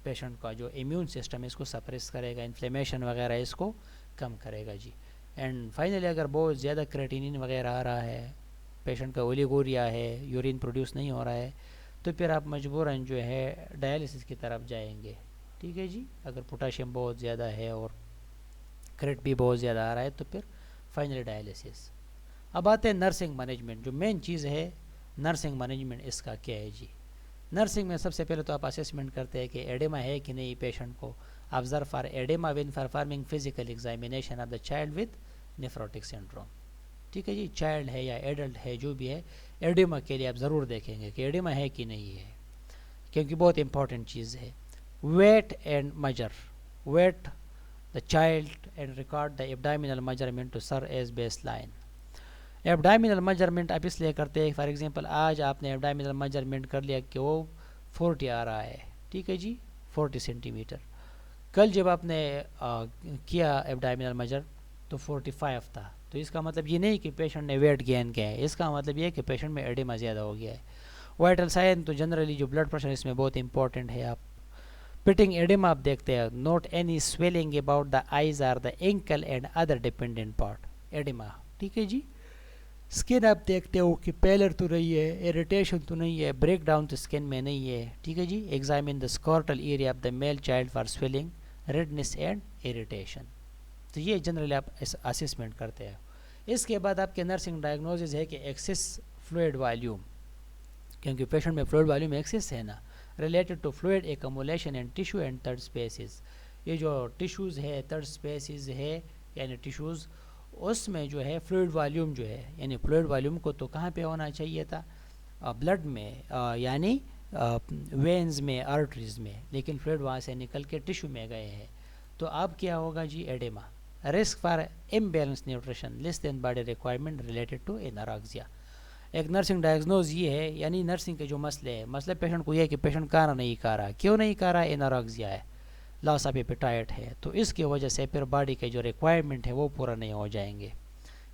پیشنٹ کا جو امیون سسٹم ہے اس کو سپریس کرے گا، انفلیمیشن وغیرہ اس کو کم کرے گا جی. اینڈ فائنلی اگر بہت زیادہ کریٹینین وغیرہ آ رہا ہے، پیشنٹ کا اولیگوریا ہے، یورین پروڈیوس نہیں ہو رہا ہے، تو پھر آپ مجبوراً جو ہے ڈائیلسس کی طرف جائیں گے. ٹھیک ہے جی. اگر پوٹاشیم بہت زیادہ ہے اور کریٹ بھی بہت زیادہ آ رہا ہے تو پھر فائنلی ڈائلیسس. اب آتے ہیں نرسنگ مینجمنٹ, جو مین چیز ہے نرسنگ مینجمنٹ اس کا کیا ہے جی. نرسنگ میں سب سے پہلے تو آپ اسیسمنٹ کرتے ہیں کہ ایڈیما ہے کہ نہیں پیشنٹ کو. Observe for edema when performing physical examination of the child with nephrotic syndrome. ٹھیک ہے جی, چائلڈ ہے یا ایڈلٹ ہے جو بھی ہے, ایڈیما کے لیے آپ ضرور دیکھیں گے کہ ایڈیما ہے کہ نہیں ہے, کیونکہ بہت امپورٹنٹ چیز ہے. Weight and measure weight the child and record the abdominal measurement to serve as baseline. abdominal measurement آپ اس لیے کرتے ہیں, فار ایگزامپل آج آپ نے abdominal measurement کر لیا کہ وہ 40 آ رہا ہے, ٹھیک ہے جی 40 سینٹی میٹر. کل جب آپ نے کیا abdominal measure تو 45 تھا, تو اس کا مطلب یہ نہیں کہ پیشنٹ نے ویٹ گین کیا ہے, اس کا مطلب یہ ہے کہ پیشنٹ میں ایڈیما زیادہ ہو گیا ہے. وائٹل سائن تو جنرلی جو بلڈ پریشر اس میں بہت امپورٹنٹ ہے. آپ پٹنگ ایڈیما آپ دیکھتے ہیں, note any swelling about the eyes or the ankle and other dependent part edema. ٹھیک ہے جی. اسکن آپ دیکھتے ہو کہ پیلر تو نہیں ہے, ایریٹیشن تو نہیں ہے, بریک ڈاؤن تو اسکن میں نہیں ہے. ٹھیک ہے جی. Examine the scrotal area of the male child for swelling redness and irritation. تو یہ جنرلی آپ اسسمنٹ کرتے ہیں. اس کے بعد آپ کے نرسنگ ڈائگنوزز ہے کہ ایکسس فلوئڈ والیوم, کیونکہ پیشنٹ میں فلوئڈ والیوم ایکسس ہے نا, related to fluid accumulation in tissue and third spaces. یہ جو ٹیشوز ہے third spaces ہے یعنی ٹیشوز, اس میں جو ہے فلوئڈ والیوم جو ہے, یعنی فلوئڈ والیوم کو تو کہاں پہ ہونا چاہیے تھا, بلڈ میں یعنی وینز میں آرٹریز میں, لیکن فلوئڈ وہاں سے نکل کے ٹیشو میں گئے ہیں. تو اب کیا ہوگا جی edema. Risk for imbalance nutrition less than body requirement related to anorexia. ایک نرسنگ ڈائگنوز یہ ہے, یعنی نرسنگ کے جو مسئلے ہیں, مسئلہ پیشنٹ کو یہ ہے کہ پیشنٹ کھانا نہیں کھا رہا. کیوں نہیں کھا رہا؟ اناراکسیا ہے, لاس آف ایپیٹائٹ ہے, تو اس کی وجہ سے پھر باڈی کے جو ریکوائرمنٹ ہے وہ پورا نہیں ہو جائیں گے.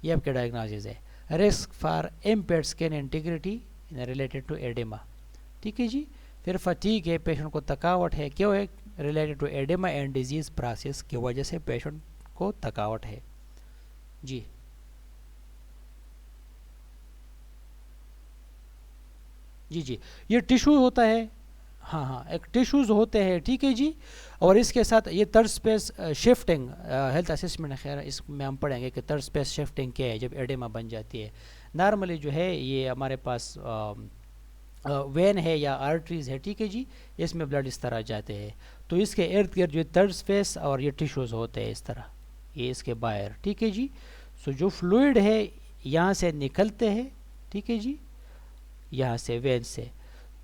یہ آپ کے ڈائگنوزز ہے. Risk for impaired skin integrity related to edema. ٹھیک ہے جی. پھر فٹیگ ہے, پیشنٹ کو تھکاوٹ ہے, کیوں ہے؟ Related to edema and disease process کی وجہ سے پیشنٹ کو تھکاوٹ ہے جی. جی یہ ٹیشو ہوتا ہے, ہاں ایک ٹیشوز ہوتے ہیں. ٹھیک ہے جی. اور اس کے ساتھ یہ third space shifting health assessment, خیر اس میں ہم پڑھیں گے کہ تھرڈ اسپیس شفٹنگ کیا ہے جب ایڈیما بن جاتی ہے. نارملی جو ہے یہ ہمارے پاس وین ہے یا آرٹریز ہے, ٹھیک ہے جی, اس میں بلڈ اس طرح جاتے ہیں, تو اس کے ارد گرد جو تھرڈ اسپیس اور یہ ٹیشوز ہوتے ہیں اس طرح, یہ اس کے باہر. ٹھیک ہے جی. سو جو فلوئڈ ہے یہاں سے نکلتے ہیں, ٹھیک ہے جی, یہاں سے وین سے,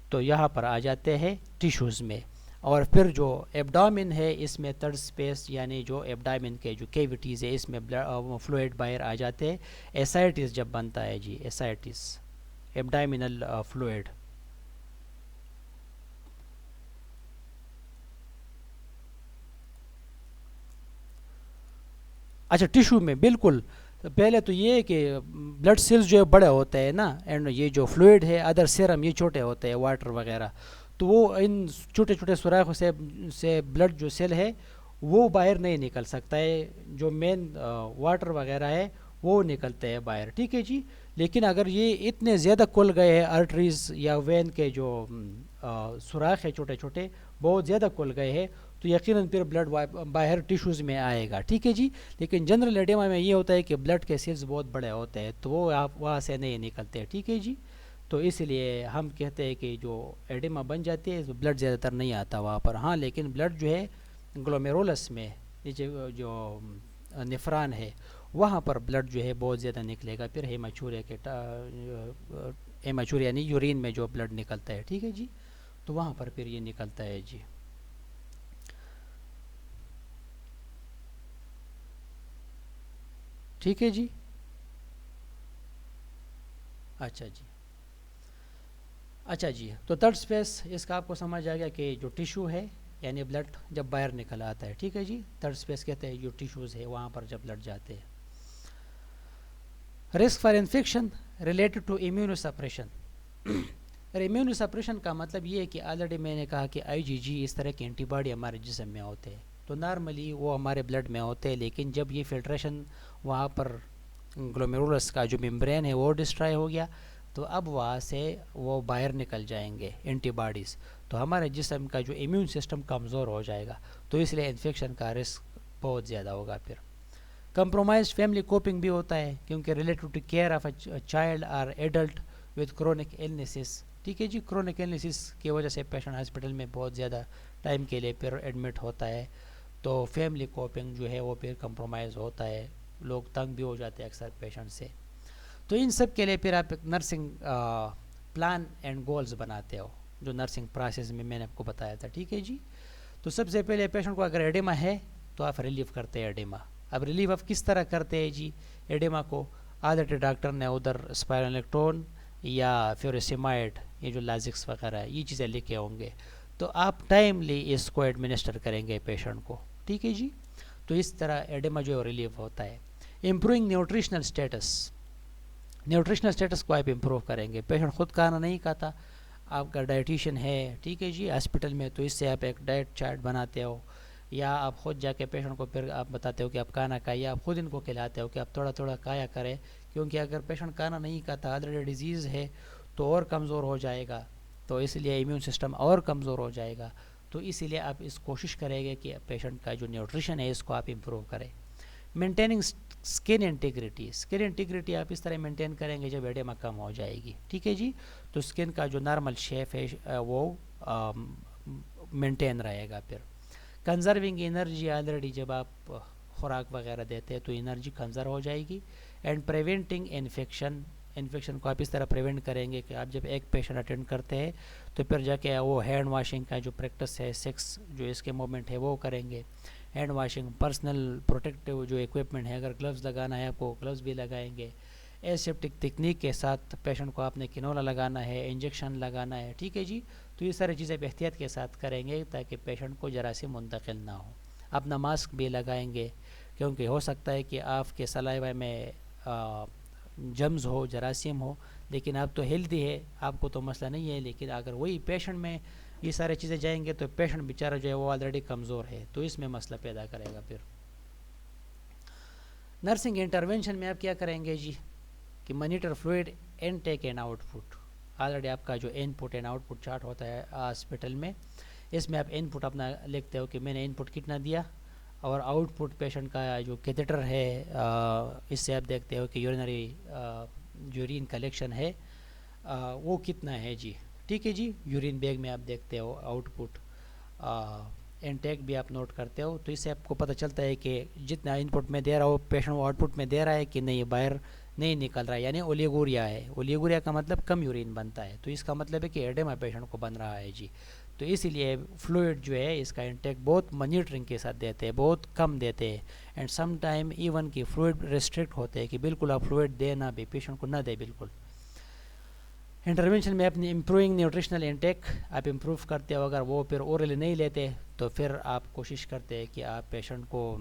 تو یہاں پر آ جاتے ہیں ٹیشوز میں, اور پھر جو ایبڈامن ہے اس میں تھرڈ اسپیس یعنی جو ایبڈامن کے جو کیویٹیز ہے اس میں فلوئڈ باہر آ جاتے ہیں. ایسائٹس جب بنتا ہے جی, ایسائٹس ایبڈامنل فلوئڈ. اچھا ٹیشو میں بالکل پہلے تو یہ ہے کہ بلڈ سیلز جو ہے بڑے ہوتے ہیں نا, اینڈ یہ جو فلوئڈ ہے ادر سیرم یہ چھوٹے ہوتے ہیں, واٹر وغیرہ, تو وہ ان چھوٹے چھوٹے سوراخوں سے بلڈ جو سیل ہے وہ باہر نہیں نکل سکتا ہے. جو مین واٹر وغیرہ ہے وہ نکلتے ہیں باہر. ٹھیک ہے جی. لیکن اگر یہ اتنے زیادہ کھل گئے ہیں آرٹریز یا وین کے جو سوراخ ہے چھوٹے چھوٹے بہت زیادہ کھل گئے ہیں, تو یقیناً پھر بلڈ باہر ٹیشوز میں آئے گا. ٹھیک ہے جی. لیکن جنرل ایڈیما میں یہ ہوتا ہے کہ بلڈ کے سیلز بہت بڑے ہوتے ہیں, تو وہ آپ وہاں سے نہیں نکلتے. ٹھیک ہے جی. تو اس لیے ہم کہتے ہیں کہ جو ایڈیما بن جاتی ہے بلڈ زیادہ تر نہیں آتا وہاں پر. ہاں لیکن بلڈ جو ہے گلومیرولس میں جو نفران ہے وہاں پر بلڈ جو ہے بہت زیادہ نکلے گا. پھر ہیماچوریا کے ہیماچوریا یعنی یورین میں جو بلڈ نکلتا ہے, ٹھیک ہے جی, تو وہاں پر پھر یہ نکلتا ہے جی. ٹھیک ہے جی. اچھا جی. تو تھرڈ اسپیس اس کا آپ کو سمجھ آ گیا کہ جو ٹیشو ہے یعنی بلڈ جب باہر نکل آتا ہے. ٹھیک ہے جی. تھرڈ اسپیس کہتے ہیں جو ٹیشوز ہے وہاں پر جب بلڈ جاتے ہیں. Risk for infection related to immunosuppression. Immunosuppression کا مطلب یہ ہے کہ آلریڈی میں نے کہا کہ آئی جی جی اس طرح کے اینٹی باڈی ہمارے جسم میں ہوتے ہیں, تو نارملی وہ ہمارے بلڈ میں ہوتے ہیں, لیکن جب یہ فلٹریشن وہاں پر گلومیرولس کا جو ممبرین ہے وہ ڈسٹرائے ہو گیا, تو اب وہاں سے وہ باہر نکل جائیں گے اینٹی باڈیز, تو ہمارے جسم کا جو امیون سسٹم کمزور ہو جائے گا, تو اس لیے انفیکشن کا رسک بہت زیادہ ہوگا. پھر کمپرومائز فیملی کوپنگ بھی ہوتا ہے کیونکہ related to care of a child اور ایڈلٹ وتھ کرونک ایلنیسز. ٹھیک ہے جی, کرونک ایلنیسز کی وجہ سے پیشنٹ ہاسپٹل میں بہت زیادہ ٹائم کے لیے پھر ایڈمٹ ہوتا ہے, تو فیملی کوپنگ جو ہے وہ پھر کمپرومائز ہوتا ہے, لوگ تنگ بھی ہو جاتے ہیں اکثر پیشنٹ سے. تو ان سب کے لیے پھر آپ ایک نرسنگ پلان اینڈ گولز بناتے ہو جو نرسنگ پروسیس میں نے آپ کو بتایا تھا. ٹھیک ہے جی, تو سب سے پہلے پیشنٹ کو اگر ایڈیما ہے تو آپ ریلیف کرتے ہیں ایڈیما. اب ریلیف آپ کس طرح کرتے ہیں جی ایڈیما کو؟ عادت ڈاکٹر نے ادھر اسپائرلیکٹون یا فیوریسیمائڈ, یہ جو لازکس وغیرہ ہے یہ چیزیں لکھے ہوں گے, تو آپ ٹائملی اس کو ایڈمنسٹر کریں گے پیشنٹ کو. ٹھیک ہے جی, تو اس طرح ایڈیما جو ریلیف ہوتا ہے. Improving nutritional status, nutritional status کو آپ امپروو کریں گے. پیشنٹ خود کھانا نہیں کھاتا, آپ کا ڈائٹیشین ہے ٹھیک ہے جی ہاسپٹل میں, تو اس سے آپ ایک ڈائٹ چارٹ بناتے ہو, یا آپ خود جا کے پیشنٹ کو پھر آپ بتاتے ہو کہ آپ کھانا کھائیے, آپ خود ان کو کھلاتے ہو کہ آپ تھوڑا تھوڑا کھایا کرے, کیونکہ اگر پیشنٹ کھانا نہیں کھاتا آلریڈی ڈیزیز ہے تو اور کمزور ہو جائے گا, تو اس لیے امیون سسٹم اور کمزور ہو جائے گا. تو اسی لیے آپ اس کوشش کریں گے کہ پیشنٹ کا جو نیوٹریشن ہے اس کو آپ امپروو کریں. Maintaining skin integrity, skin integrity آپ اس طرح مینٹین کریں گے جب ایڈیما کم ہو جائے گی. ٹھیک ہے جی, تو اسکن کا جو نارمل شیپ ہے وہ مینٹین رہے گا. پھر کنزرونگ انرجی, آلریڈی جب آپ خوراک وغیرہ دیتے ہیں تو انرجی کنزرو ہو جائے گی. اینڈ پریونٹنگ انفیکشن, انفیکشن کو آپ اس طرح پریونٹ کریں گے کہ آپ جب ایک پیشنٹ اٹینڈ کرتے ہیں تو پھر جا کے وہ ہینڈ واشنگ کا جو پریکٹس ہے, سیکس جو اس کے مومنٹ ہے وہ کریں گے. ہینڈ واشنگ, پرسنل پروٹیکٹیو جو ایکوپمنٹ ہے, اگر گلوز لگانا ہے آپ کو گلوز بھی لگائیں گے. ایسیپٹک تکنیک کے ساتھ پیشنٹ کو آپ نے کینولا لگانا ہے, انجیکشن لگانا ہے. ٹھیک ہے جی, تو یہ ساری چیزیں احتیاط کے ساتھ کریں گے تاکہ پیشنٹ کو جراثیم منتقل نہ ہو. اپنا ماسک بھی لگائیں گے کیونکہ ہو سکتا ہے کہ آپ کے سلائیوا میں جمز ہو, جراثیم ہو, لیکن آپ تو ہیلدی ہے, آپ کو تو مسئلہ نہیں ہے, لیکن اگر وہی پیشنٹ میں یہ سارے چیزیں جائیں گے تو پیشنٹ بیچارہ جو ہے وہ آلریڈی کمزور ہے, تو اس میں مسئلہ پیدا کرے گا. پھر نرسنگ انٹرونشن میں آپ کیا کریں گے جی کہ monitor fluid in take and out put. Already آپ کا جو ان put and out put chart ہوتا ہے ہاسپٹل میں, اس میں آپ ان پٹ اپنا لکھتے ہو کہ میں نے ان پٹ کتنا دیا, اور آؤٹ پٹ پیشنٹ کا جو کیتھیٹر ہے اس سے آپ دیکھتے ہو کہ یورینری جو یورین کلیکشن ہے وہ کتنا ہے جی. ٹھیک ہے جی, یورین بیگ میں آپ دیکھتے ہو آؤٹ پٹ, انٹیک بھی آپ نوٹ کرتے ہو, تو اس سے آپ کو پتہ چلتا ہے کہ جتنا ان پٹ میں دے رہا ہو پیشنٹ وہ آؤٹ پٹ میں دے رہا ہے کہ نہیں, باہر نہیں نکل رہا ہے, یعنی اولیگوریا ہے. اولیگوریا کا مطلب کم یورین بنتا ہے, تو اس کا مطلب ہے کہ ایڈیما پیشنٹ کو بن رہا ہے جی. تو اسی لیے فلوئڈ جو ہے اس کا انٹیک بہت مانیٹرنگ کے ساتھ دیتے ہیں, بہت کم دیتے ہیں. اینڈ سم ٹائم ایون کہ فلوئڈ ریسٹرکٹ ہوتے ہیں کہ بالکل آپ فلوئڈ دے نہ بھی, پیشنٹ کو نہ دے بالکل. انٹرونشن میں اپنی امپروونگ نیوٹریشنل انٹیک آپ امپروو کرتے ہو. اگر وہ پھر اورلی نہیں لیتے تو پھر آپ کوشش کرتے ہیں کہ آپ پیشنٹ کو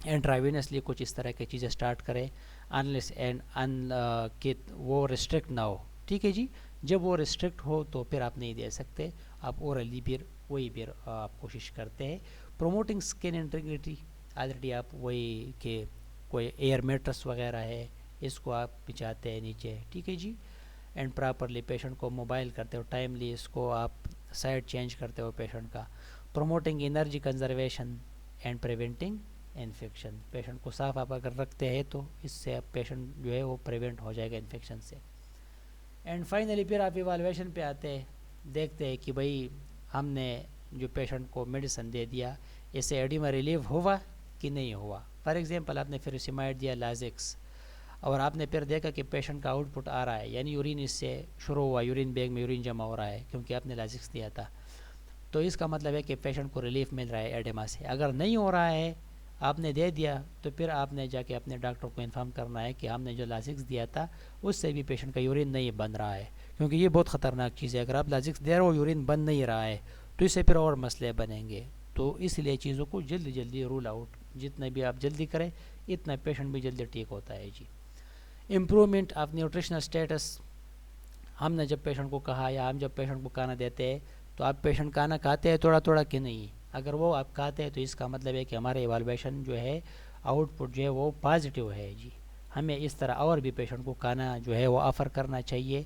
انٹراوینسلی کچھ اس طرح کی چیزیں اسٹارٹ کریں, انلیس اینڈ کہ وہ ریسٹرکٹ نہ ہو. ٹھیک ہے جی, جب وہ ریسٹرکٹ ہو تو پھر آپ نہیں دے سکتے, آپ اورلی پھر وہی پھر آپ کوشش کرتے ہیں. پروموٹنگ اسکن انٹیگریٹی, آلریڈی آپ وہی کہ کوئی ایئر میٹرس وغیرہ ہے اس کو آپ بچھاتے ہیں نیچے. ٹھیک ہے جی, اینڈ پراپرلی پیشنٹ کو موبائل کرتے ہو, ٹائملی اس کو آپ سائڈ چینج کرتے ہو پیشنٹ کا. Promoting energy conservation and preventing infection, patient کو صاف آپ اگر رکھتے ہیں تو اس سے پیشنٹ جو ہے وہ پریونٹ ہو جائے گا انفیکشن سے. اینڈ فائنلی پھر آپ ایوالویشن پہ آتے ہیں, دیکھتے ہیں کہ بھائی ہم نے جو پیشنٹ کو میڈیسن دے دیا اس سے ایڈیما ریلیو ہوا کہ نہیں ہوا. فار ایگزامپل آپ نے فیروسیمائڈ دیا, لازکس, اور آپ نے پھر دیکھا کہ پیشنٹ کا آؤٹ پٹ آ رہا ہے, یعنی یورین اس سے شروع ہوا, یورین بیگ میں یورین جمع ہو رہا ہے کیونکہ آپ نے لازکس دیا تھا, تو اس کا مطلب ہے کہ پیشنٹ کو ریلیف مل رہا ہے ایڈیما سے. اگر نہیں ہو رہا ہے, آپ نے دے دیا, تو پھر آپ نے جا کے اپنے ڈاکٹر کو انفارم کرنا ہے کہ ہم نے جو لازکس دیا تھا اس سے بھی پیشنٹ کا یورین نہیں بن رہا ہے, کیونکہ یہ بہت خطرناک چیز ہے. اگر آپ لازکس دے رہے ہو یورین بن نہیں رہا ہے تو اس سے پھر اور مسئلے بنیں گے. تو اس لیے چیزوں کو جلدی جلدی رول آؤٹ, جتنا بھی آپ جلدی کریں اتنا پیشنٹ بھی جلدی ٹھیک ہوتا ہے جی. امپرومنٹ آف نیوٹریشنل اسٹیٹس, ہم نے جب پیشنٹ کو کہا یا ہم جب پیشنٹ کو کھانا دیتے ہیں تو آپ پیشنٹ کھانا کھاتے ہیں تھوڑا تھوڑا کہ نہیں. اگر وہ آپ کھاتے ہیں تو اس کا مطلب ہے کہ ہمارے ایوالویشن جو ہے آؤٹ پٹ جو ہے وہ پازیٹیو ہے جی. ہمیں اس طرح اور بھی پیشنٹ کو کھانا جو ہے وہ آفر کرنا چاہیے,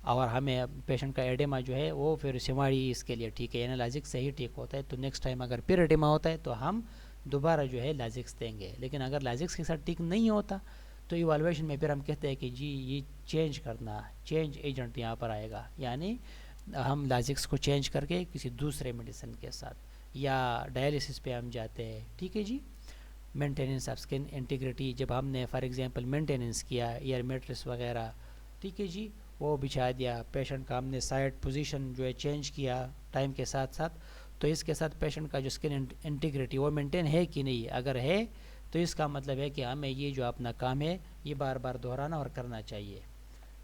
اور ہمیں پیشنٹ کا ایڈیما جو ہے وہ پھر سیماڑی اس کے لیے ٹھیک ہے, اینالائزک سے ہی ٹھیک ہوتا ہے. تو نیکسٹ ٹائم اگر پھر ایڈیما ہوتا ہے تو ہم دوبارہ جو ہے لازکس دیں گے. لیکن اگر لازکس کے ساتھ ٹھیک نہیں ہوتا تو ایوالویشن میں پھر ہم کہتے ہیں کہ جی یہ چینج کرنا، چینج ایجنٹ یہاں پر آئے گا، یعنی ہم لازکس کو چینج کر کے کسی دوسرے میڈیسن کے ساتھ یا ڈائلیسس پہ ہم جاتے ہیں. ٹھیک ہے جی. مینٹیننس آف اسکن انٹیگریٹی، جب ہم نے فار ایگزامپل مینٹیننس کیا ایئر میٹرس وغیرہ، ٹھیک ہے جی، وہ بچھا دیا پیشنٹ کا، ہم نے سائڈ پوزیشن جو ہے چینج کیا ٹائم کے ساتھ ساتھ، تو اس کے ساتھ پیشنٹ کا جو اسکن انٹیگریٹی وہ مینٹین ہے کہ نہیں. اگر ہے تو اس کا مطلب ہے کہ ہمیں یہ جو اپنا کام ہے یہ بار بار دہرانا اور کرنا چاہیے.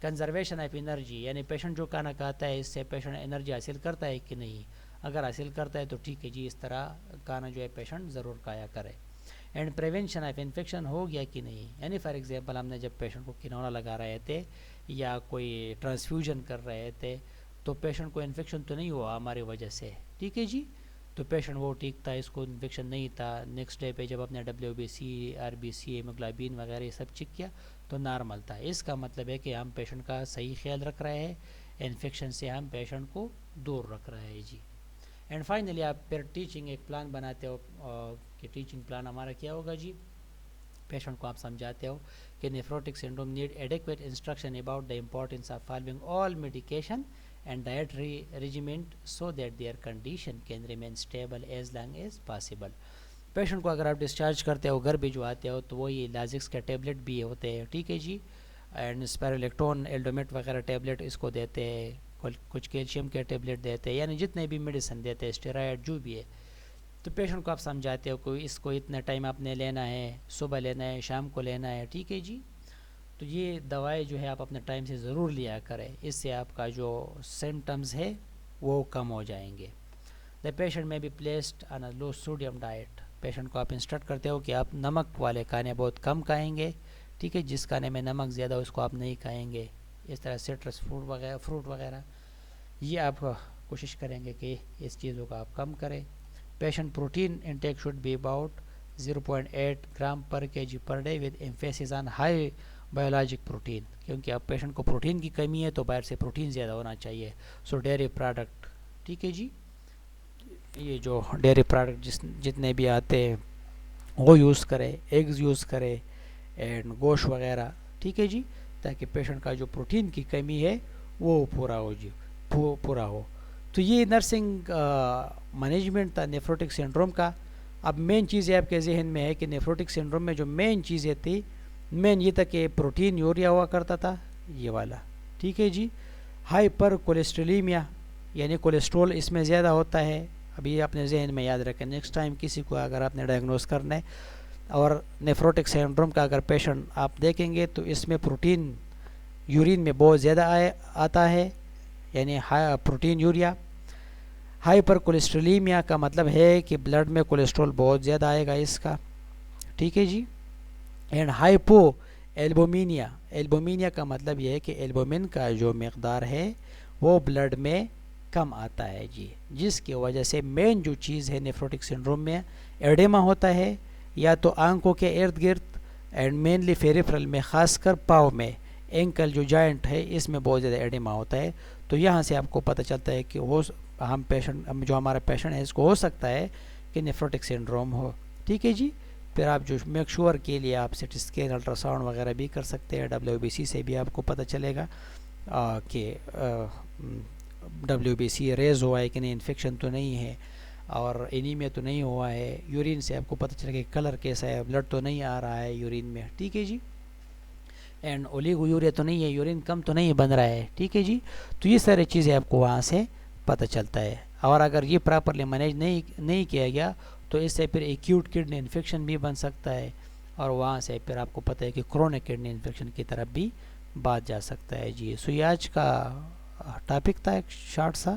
کنزرویشن آف انرجی، یعنی پیشنٹ جو کھانا کھاتا ہے اس سے پیشنٹ انرجی حاصل کرتا ہے کہ نہیں. اگر حاصل کرتا ہے تو ٹھیک ہے جی، اس طرح کھانا جو ہے پیشنٹ ضرور کھایا کرے. اینڈ پریونشن آف انفیکشن ہو گیا کہ نہیں، یعنی فار ایگزامپل ہم نے جب پیشنٹ کو کنونا لگا رہے تھے یا کوئی ٹرانسفیوژن کر رہے تھے تو پیشنٹ کو انفیکشن تو نہیں ہوا ہماری وجہ سے. ٹھیک ہے جی، تو پیشنٹ وہ ٹھیک تھا، اس کو انفیکشن نہیں تھا. نیکسٹ ڈے پہ جب اپنے WBC RBC ہیموگلوبین وغیرہ یہ سب چیک کیا تو نارمل تھا. اس کا مطلب ہے کہ ہم پیشنٹ کا صحیح خیال رکھ رہے ہیں، انفیکشن سے ہم پیشنٹ کو دور رکھ رہے ہیں جی. اینڈ فائنلی آپ پھر ٹیچنگ ایک پلان بناتے ہو کہ ٹیچنگ پلان ہمارا کیا ہوگا جی. پیشنٹ کو آپ سمجھاتے ہو کہ nephrotic syndrome need adequate instruction about the importance of following all medication and dietary regimen so that their condition can remain stable as long as possible. Patient کو اگر آپ ڈسچارج کرتے ہو گھر بھی جو آتے ہو تو وہی لازکس کے ٹیبلٹ بھی ہوتے ہیں. ٹھیک ہے جی. اینڈ اسپیرولیکٹون ایلڈومیٹ وغیرہ ٹیبلٹ اس کو دیتے ہیں، کچھ کیلشیم کے ٹیبلٹ دیتے ہیں، یعنی جتنے بھی میڈیسن دیتے ہیں، اسٹیرائڈ جو بھی ہے. تو پیشنٹ کو آپ سمجھاتے ہو کہ اس کو اتنے ٹائم آپ نے لینا ہے، صبح لینا ہے، شام کو لینا ہے. ٹھیک ہے جی. تو یہ دوائی جو ہے آپ اپنے ٹائم سے ضرور لیا کریں، اس سے آپ کا جو سمٹمز ہے وہ کم ہو جائیں گے. The patient may be placed on a low sodium diet. Patient کو آپ انسٹرکٹ کرتے ہو کہ آپ نمک والے کھانے بہت کم کھائیں گے. ٹھیک ہے، جس کھانے میں نمک زیادہ ہو اس کو آپ نہیں کھائیں گے. اس طرح سٹرس فروٹ وغیرہ یہ آپ کوشش کریں گے کہ اس چیزوں کا آپ کم کریں. Patient protein intake should be about 0.8 gram per kg per day with emphasis on high biologic protein, کیونکہ اب پیشنٹ کو پروٹین کی کمی ہے تو باہر سے پروٹین زیادہ ہونا چاہیے. سو ڈیری پروڈکٹ، ٹھیک ہے جی، یہ جو ڈیری پروڈکٹ جتنے بھی آتے ہیں وہ یوز کرے، ایگز یوز کرے اینڈ گوشت وغیرہ. ٹھیک ہے جی، تاکہ پیشنٹ کا جو پروٹین کی کمی ہے وہ پورا ہو جی، پورا ہو. تو یہ نرسنگ مینجمنٹ تھا نیفروٹک سنڈروم کا. اب مین چیزیں آپ کے ذہن میں ہے کہ نیفروٹک سنڈروم میں جو مین چیزیں تھی، مین یہ تھا کہ پروٹین یوریا ہوا کرتا تھا یہ والا. ٹھیک ہے جی. ہائپر کولیسٹریلیمیا، یعنی کولیسٹرول اس میں زیادہ ہوتا ہے. ابھی اپنے ذہن میں یاد رکھیں، نیکسٹ ٹائم کسی کو اگر آپ نے ڈائگنوز کرنا ہے اور نیفروٹک سنڈروم کا اگر پیشنٹ آپ دیکھیں گے تو اس میں پروٹین یورین میں بہت زیادہ آتا ہے، یعنی پروٹین یوریا. ہائپر کولیسٹریلیمیا کا مطلب ہے کہ بلڈ میں کولیسٹرول بہت زیادہ آئے گا اس کا. ٹھیک ہے جی. اینڈ ہائپو ایلبومینیا، ایلبومینیا کا مطلب یہ ہے کہ ایلبومن کا جو مقدار ہے وہ بلڈ میں کم آتا ہے جی، جس کی وجہ سے مین جو چیز ہے نیفروٹک سنڈروم میں ایڈیما ہوتا ہے، یا تو آنکھوں کے ارد گرد اینڈ مینلی فیریفرل میں، خاص کر پاؤں میں، اینکل جو جوائنٹ ہے اس میں بہت زیادہ ایڈیما ہوتا ہے. تو یہاں سے آپ کو پتہ چلتا ہے کہ ہم پیشنٹ جو ہمارا پیشنٹ ہے اس کو ہو سکتا ہے کہ نیفروٹک سنڈروم ہو. ٹھیک ہے جی. پھر آپ جو میک شور کے لیے آپ C T scan, ultrasound وغیرہ بھی کر سکتے ہیں. WBC سے بھی آپ کو پتہ چلے گا کہ WBC ریز ہوا ہے کہ نہیں، انفیکشن تو نہیں ہے اور انیمیا تو نہیں ہوا ہے. یورین سے آپ کو پتہ چلے گا کلر کیسا ہے، بلڈ تو نہیں آ رہا ہے یورین میں. ٹھیک ہے جی. اینڈ اولیگو یوریا تو نہیں ہے، یورین کم تو نہیں بن رہا ہے. ٹھیک ہے جی. تو یہ ساری چیزیں آپ کو وہاں سے پتہ چلتا ہے. اور اگر یہ پراپرلی مینیج نہیں کیا گیا تو اس سے پھر ایکیوٹ کڈنی انفیکشن بھی بن سکتا ہے، اور وہاں سے پھر آپ کو پتہ ہے کہ کرونک کڈنی انفیکشن کی طرف بھی بات جا سکتا ہے جی. سو یہ آج کا ٹاپک تھا ایک شارٹ سا.